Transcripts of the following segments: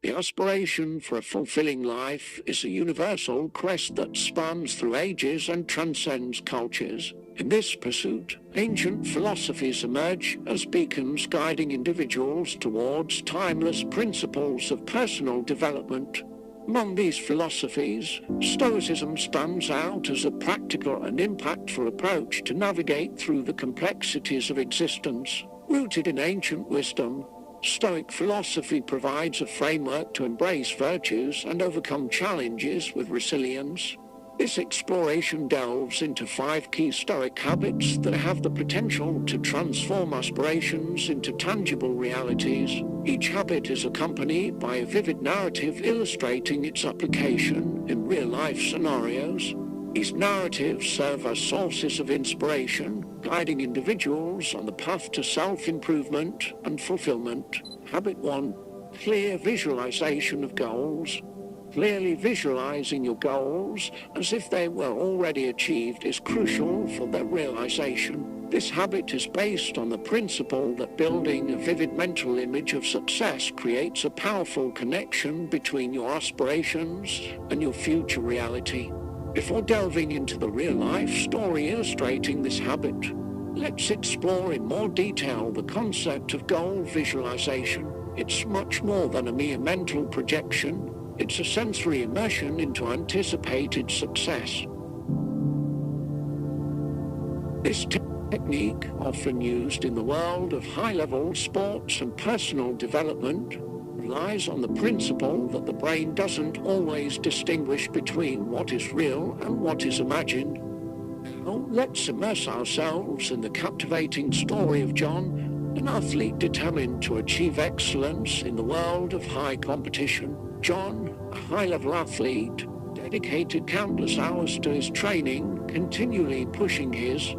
The aspiration for a fulfilling life is a universal quest that spans through ages and transcends cultures. In this pursuit, ancient philosophies emerge as beacons guiding individuals towards timeless principles of personal development. Among these philosophies, Stoicism stands out as a practical and impactful approach to navigate through the complexities of existence. Rooted in ancient wisdom, Stoic philosophy provides a framework to embrace virtues and overcome challenges with resilience. This exploration delves into 5 key Stoic habits that have the potential to transform aspirations into tangible realities. Each habit is accompanied by a vivid narrative illustrating its application in real-life scenarios. These narratives serve as sources of inspiration, guiding individuals on the path to self-improvement and fulfillment. Habit 1. Clear visualization of goals. Clearly visualizing your goals as if they were already achieved is crucial for their realization. This habit is based on the principle that building a vivid mental image of success creates a powerful connection between your aspirations and your future reality. Before delving into the real-life story illustrating this habit, let's explore in more detail the concept of goal visualization. It's much more than a mere mental projection. It's a sensory immersion into anticipated success. This technique, often used in the world of high-level sports and personal development, relies on the principle that the brain doesn't always distinguish between what is real and what is imagined. Now, let's immerse ourselves in the captivating story of John, an athlete determined to achieve excellence in the world of high competition. John, a high-level athlete, dedicated countless hours to his training, continually pushing his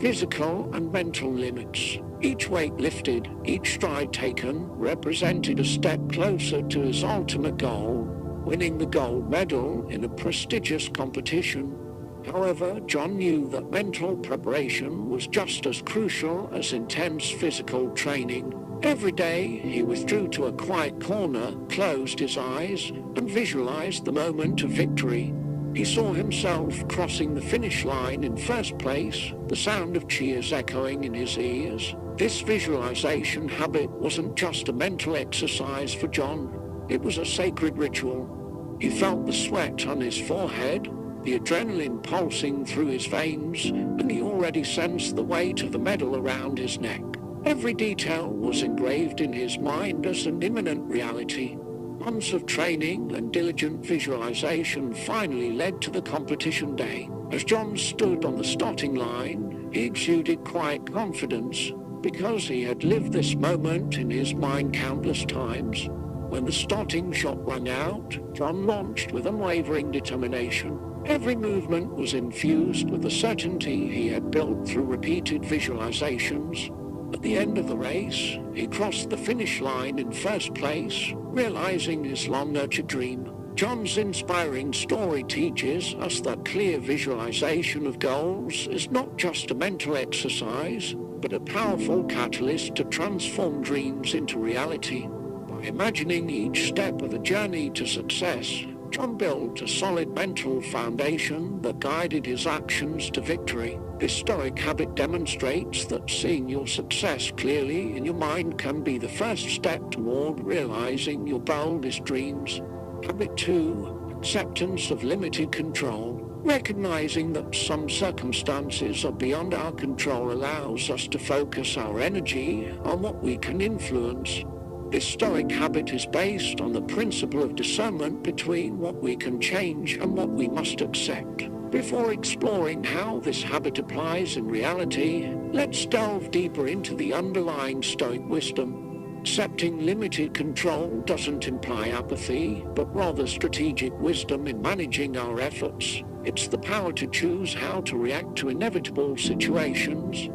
physical and mental limits. Each weight lifted, each stride taken, represented a step closer to his ultimate goal, winning the gold medal in a prestigious competition. However, John knew that mental preparation was just as crucial as intense physical training. Every day, he withdrew to a quiet corner, closed his eyes, and visualized the moment of victory. He saw himself crossing the finish line in first place, the sound of cheers echoing in his ears. This visualization habit wasn't just a mental exercise for John, it was a sacred ritual. He felt the sweat on his forehead, the adrenaline pulsing through his veins, and he already sensed the weight of the medal around his neck. Every detail was engraved in his mind as an imminent reality. Months of training and diligent visualization finally led to the competition day. As John stood on the starting line, he exuded quiet confidence because he had lived this moment in his mind countless times. When the starting shot rang out, John launched with unwavering determination. Every movement was infused with the certainty he had built through repeated visualizations. At the end of the race, he crossed the finish line in first place, realizing his long-nurtured dream. John's inspiring story teaches us that clear visualization of goals is not just a mental exercise, but a powerful catalyst to transform dreams into reality. By imagining each step of the journey to success, John built a solid mental foundation that guided his actions to victory. This Stoic habit demonstrates that seeing your success clearly in your mind can be the first step toward realizing your boldest dreams. Habit 2. Acceptance of limited control. Recognizing that some circumstances are beyond our control allows us to focus our energy on what we can influence. This Stoic habit is based on the principle of discernment between what we can change and what we must accept. Before exploring how this habit applies in reality, let's delve deeper into the underlying Stoic wisdom. Accepting limited control doesn't imply apathy, but rather strategic wisdom in managing our efforts. It's the power to choose how to react to inevitable situations.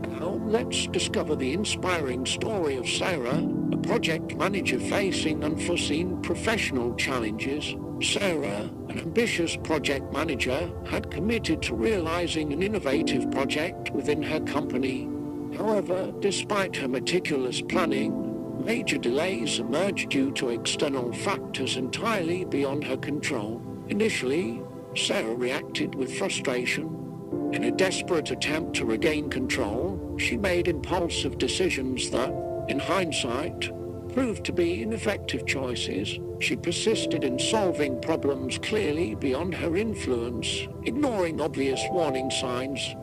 Now, let's discover the inspiring story of Sarah, a project manager facing unforeseen professional challenges. Sarah, an ambitious project manager, had committed to realizing an innovative project within her company. However, despite her meticulous planning, Major delays emerged due to external factors entirely beyond her control. Initially, Sarah reacted with frustration. In a desperate attempt to regain control, she made impulsive decisions that, in hindsight, proved to be ineffective choices. She persisted in solving problems clearly beyond her influence, ignoring obvious warning signs.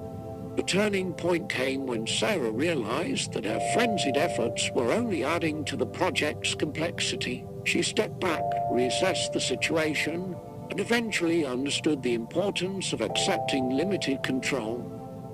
The turning point came when Sarah realized that her frenzied efforts were only adding to the project's complexity. She stepped back, reassessed the situation, and eventually understood the importance of accepting limited control.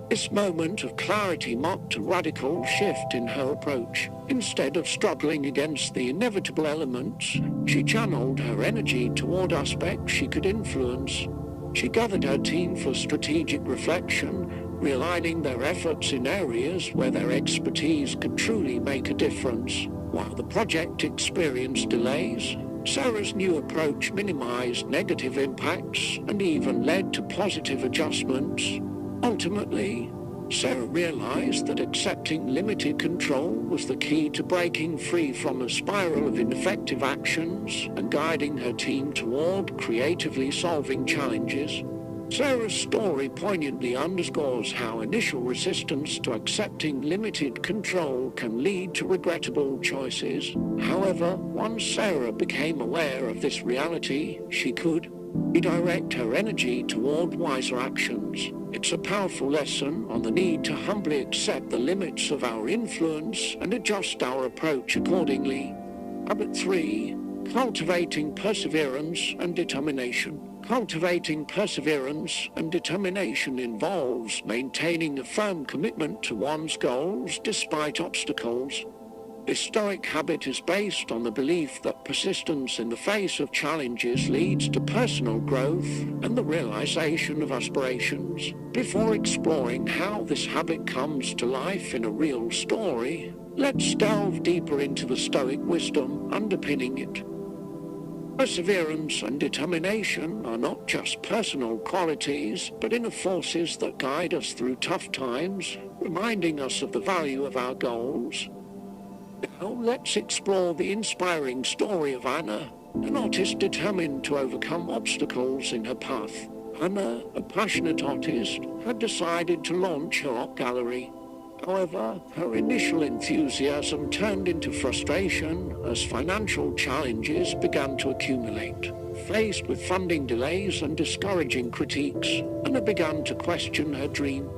This moment of clarity marked a radical shift in her approach. Instead of struggling against the inevitable elements, she channeled her energy toward aspects she could influence. She gathered her team for strategic reflection, realigning their efforts in areas where their expertise could truly make a difference. While the project experienced delays, Sarah's new approach minimized negative impacts and even led to positive adjustments. Ultimately, Sarah realized that accepting limited control was the key to breaking free from a spiral of ineffective actions and guiding her team toward creatively solving challenges. Sarah's story poignantly underscores how initial resistance to accepting limited control can lead to regrettable choices. However, once Sarah became aware of this reality, she could redirect her energy toward wiser actions. It's a powerful lesson on the need to humbly accept the limits of our influence and adjust our approach accordingly. Habit 3. Cultivating perseverance and determination. Cultivating perseverance and determination involves maintaining a firm commitment to one's goals despite obstacles. This Stoic habit is based on the belief that persistence in the face of challenges leads to personal growth and the realization of aspirations. Before exploring how this habit comes to life in a real story, let's delve deeper into the Stoic wisdom underpinning it. Perseverance and determination are not just personal qualities, but inner forces that guide us through tough times, reminding us of the value of our goals. Now let's explore the inspiring story of Anna, an artist determined to overcome obstacles in her path. Anna, a passionate artist, had decided to launch her art gallery. However, her initial enthusiasm turned into frustration as financial challenges began to accumulate. Faced with funding delays and discouraging critiques, Anna began to question her dream.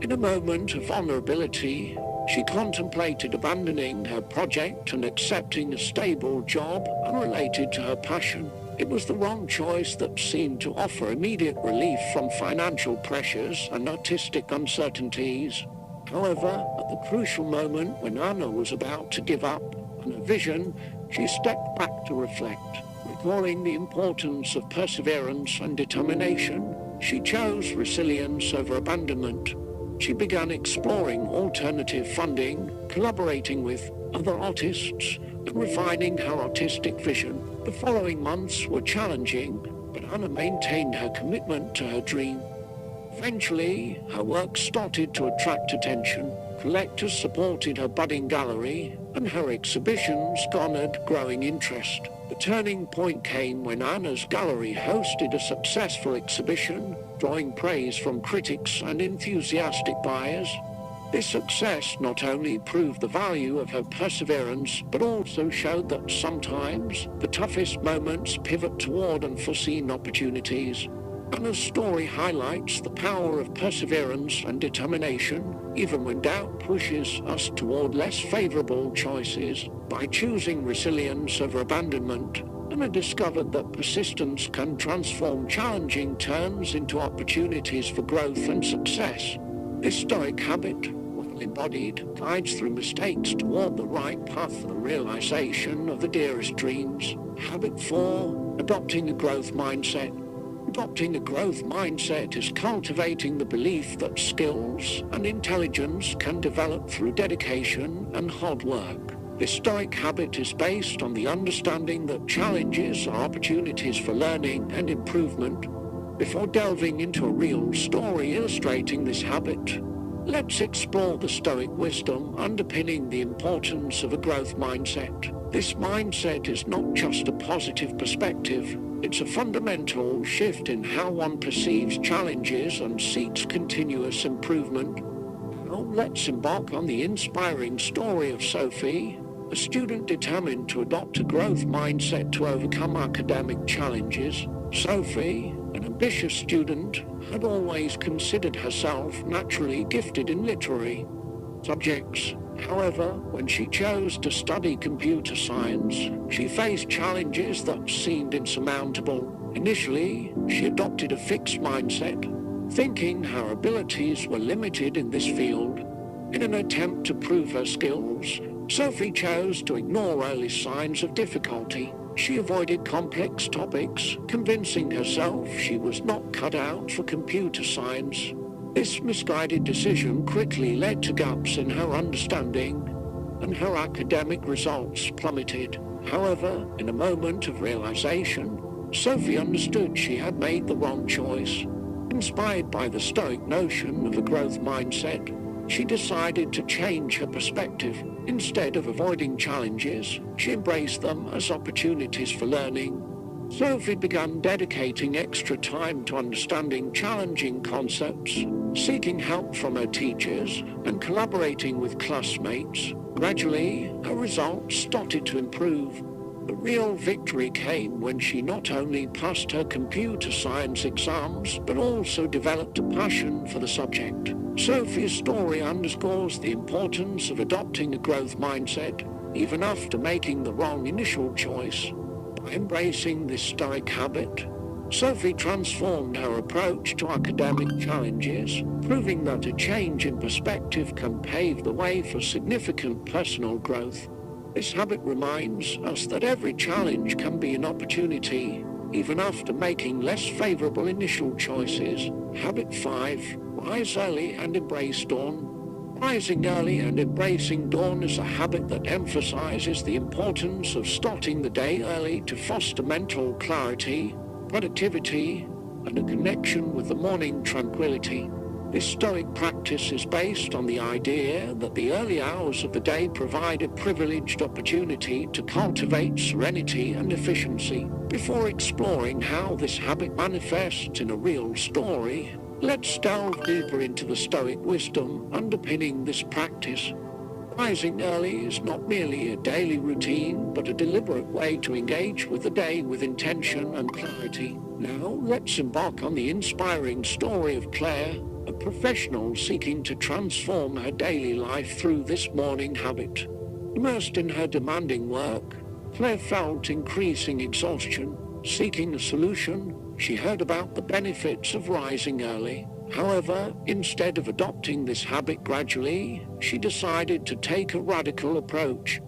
In a moment of vulnerability, she contemplated abandoning her project and accepting a stable job unrelated to her passion. It was the wrong choice that seemed to offer immediate relief from financial pressures and artistic uncertainties. However, at the crucial moment when Anna was about to give up on her vision, she stepped back to reflect. Recalling the importance of perseverance and determination, she chose resilience over abandonment. She began exploring alternative funding, collaborating with other artists, and refining her artistic vision. The following months were challenging, but Anna maintained her commitment to her dream. Eventually, her work started to attract attention. Collectors supported her budding gallery, and her exhibitions garnered growing interest. The turning point came when Anna's gallery hosted a successful exhibition, drawing praise from critics and enthusiastic buyers. This success not only proved the value of her perseverance, but also showed that sometimes the toughest moments pivot toward unforeseen opportunities. Anna's story highlights the power of perseverance and determination, even when doubt pushes us toward less favorable choices. By choosing resilience over abandonment, Anna discovered that persistence can transform challenging turns into opportunities for growth and success. This Stoic habit, well embodied, guides through mistakes toward the right path for the realization of the dearest dreams. Habit 4. Adopting a growth mindset. Adopting a growth mindset is cultivating the belief that skills and intelligence can develop through dedication and hard work. This Stoic habit is based on the understanding that challenges are opportunities for learning and improvement. Before delving into a real story illustrating this habit, let's explore the Stoic wisdom underpinning the importance of a growth mindset. This mindset is not just a positive perspective, it's a fundamental shift in how one perceives challenges and seeks continuous improvement. Now let's embark on the inspiring story of Sophie, a student determined to adopt a growth mindset to overcome academic challenges. Sophie, an ambitious student, had always considered herself naturally gifted in literary subjects. However, when she chose to study computer science, she faced challenges that seemed insurmountable. Initially, she adopted a fixed mindset, thinking her abilities were limited in this field. In an attempt to prove her skills, Sophie chose to ignore early signs of difficulty. She avoided complex topics, convincing herself she was not cut out for computer science. This misguided decision quickly led to gaps in her understanding, and her academic results plummeted. However, in a moment of realization, Sophie understood she had made the wrong choice. Inspired by the Stoic notion of a growth mindset, she decided to change her perspective. Instead of avoiding challenges, she embraced them as opportunities for learning. Sophie began dedicating extra time to understanding challenging concepts, seeking help from her teachers, and collaborating with classmates. Gradually, her results started to improve. The real victory came when she not only passed her computer science exams, but also developed a passion for the subject. Sophie's story underscores the importance of adopting a growth mindset, even after making the wrong initial choice. By embracing this Stoic habit, Sophie transformed her approach to academic challenges, proving that a change in perspective can pave the way for significant personal growth. This habit reminds us that every challenge can be an opportunity, even after making less favorable initial choices. Habit 5. Rise early and embrace dawn. Rising early and embracing dawn is a habit that emphasizes the importance of starting the day early to foster mental clarity, productivity, and a connection with the morning tranquility. This Stoic practice is based on the idea that the early hours of the day provide a privileged opportunity to cultivate serenity and efficiency. Before exploring how this habit manifests in a real story, let's delve deeper into the Stoic wisdom underpinning this practice. Rising early is not merely a daily routine, but a deliberate way to engage with the day with intention and clarity. Now, let's embark on the inspiring story of Claire, a professional seeking to transform her daily life through this morning habit. Immersed in her demanding work, Claire felt increasing exhaustion. Seeking a solution, she heard about the benefits of rising early. However, instead of adopting this habit gradually, she decided to take a radical approach.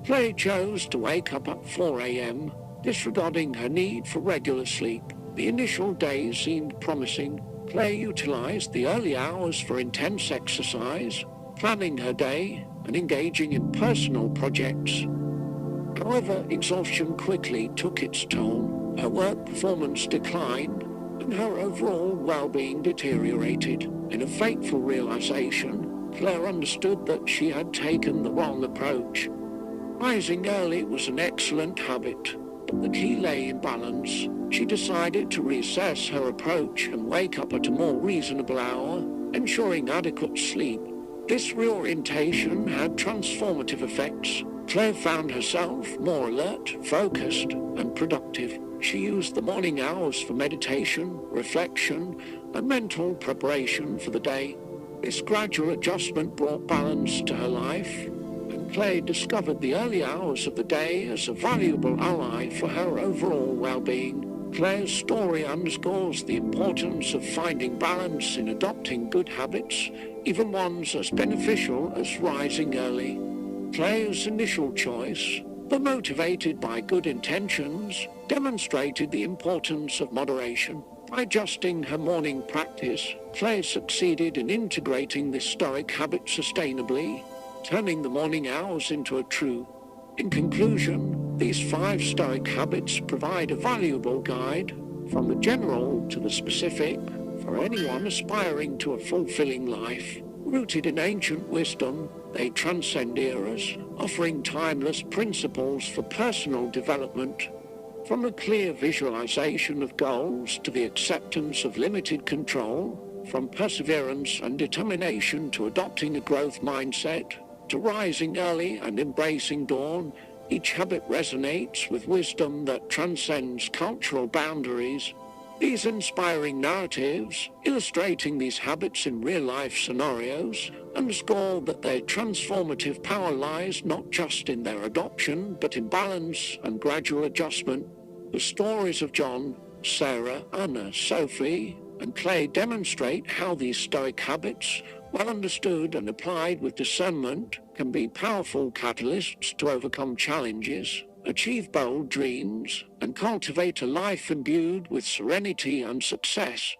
Claire chose to wake up at 4 a.m., disregarding her need for regular sleep. The initial days seemed promising. Claire utilized the early hours for intense exercise, planning her day, and engaging in personal projects. However, exhaustion quickly took its toll. Her work performance declined, and her overall well-being deteriorated. In a fateful realization, Claire understood that she had taken the wrong approach. Rising early was an excellent habit, but the key lay in balance. She decided to reassess her approach and wake up at a more reasonable hour, ensuring adequate sleep. This reorientation had transformative effects. Claire found herself more alert, focused, and productive. She used the morning hours for meditation, reflection, and mental preparation for the day. This gradual adjustment brought balance to her life, and Claire discovered the early hours of the day as a valuable ally for her overall well-being. Claire's story underscores the importance of finding balance in adopting good habits, even ones as beneficial as rising early. Claire's initial choice, though motivated by good intentions, demonstrated the importance of moderation. By adjusting her morning practice, Claire succeeded in integrating this Stoic habit sustainably, turning the morning hours into a true. In conclusion, these 5 Stoic habits provide a valuable guide, from the general to the specific, for anyone aspiring to a fulfilling life. Rooted in ancient wisdom, they transcend eras, offering timeless principles for personal development. From a clear visualization of goals to the acceptance of limited control, from perseverance and determination to adopting a growth mindset, to rising early and embracing dawn, each habit resonates with wisdom that transcends cultural boundaries. These inspiring narratives, illustrating these habits in real-life scenarios, underscore that their transformative power lies not just in their adoption, but in balance and gradual adjustment. The stories of John, Sarah, Anna, Sophie, and Clay demonstrate how these Stoic habits, well understood and applied with discernment, can be powerful catalysts to overcome challenges, achieve bold dreams, and cultivate a life imbued with serenity and success.